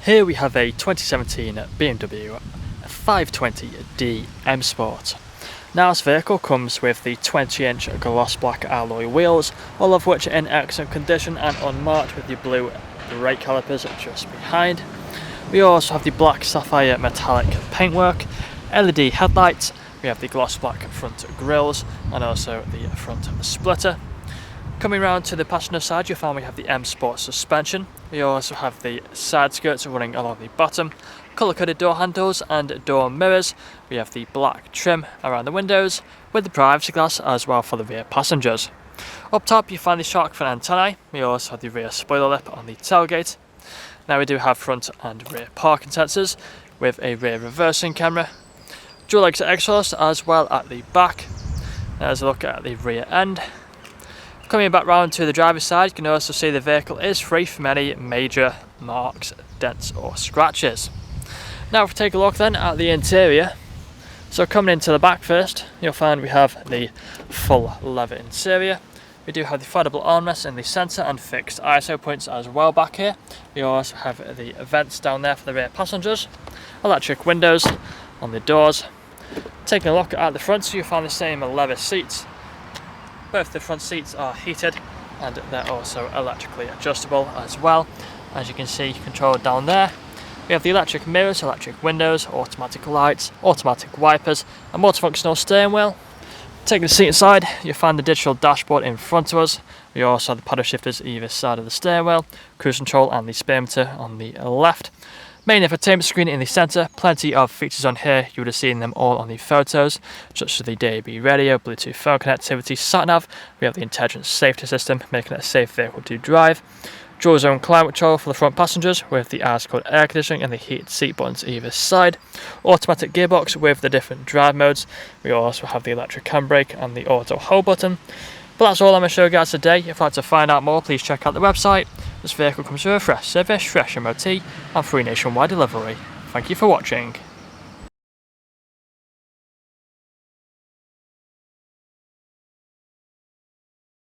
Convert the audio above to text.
Here we have a 2017 BMW 520d M Sport. Now this vehicle comes with the 20-inch gloss black alloy wheels, all of which are in excellent condition and unmarked, with the blue brake calipers just behind. We also have the black sapphire metallic paintwork, LED headlights, we have the gloss black front grills and also the front splitter. Coming round to the passenger side, you'll find we have the M Sport suspension. We also have the side skirts running along the bottom, colour-coded door handles and door mirrors. We have the black trim around the windows with the privacy glass as well for the rear passengers. Up top you find the shark fin antennae. We also have the rear spoiler lip on the tailgate. Now we do have front and rear parking sensors with a rear reversing camera, dual exit exhaust as well at the back. There's a look at the rear end. Coming back round to the driver's side, you can also see the vehicle is free from any major marks, dents or scratches. Now if we take a look then at the interior, so coming into the back first, you'll find we have the full leather interior. We do have the foldable armrests in the centre and fixed ISO points as well back here. We also have the vents down there for the rear passengers, electric windows on the doors. Taking a look at the front, so you'll find the same leather seats. Both the front seats are heated and they're also electrically adjustable as well. As you can see, controlled down there. We have the electric mirrors, electric windows, automatic lights, automatic wipers, a multifunctional steering wheel. Taking the seat inside, you'll find the digital dashboard in front of us. We also have the paddle shifters either side of the steering wheel, cruise control and the speedometer on the left. Main infotainment screen in the centre, plenty of features on here, you would have seen them all on the photos, such as the DAB radio, Bluetooth phone connectivity, sat-nav. We have the intelligent safety system, making it a safe vehicle to drive. Dual zone climate control for the front passengers with the ice-cold air conditioning and the heated seat buttons either side. Automatic gearbox with the different drive modes. We also have the electric handbrake and the auto hold button. But that's all I'm going to show you guys today. If you'd like to find out more, please check out the website. This vehicle comes with a fresh service, fresh MOT and free nationwide delivery. Thank you for watching.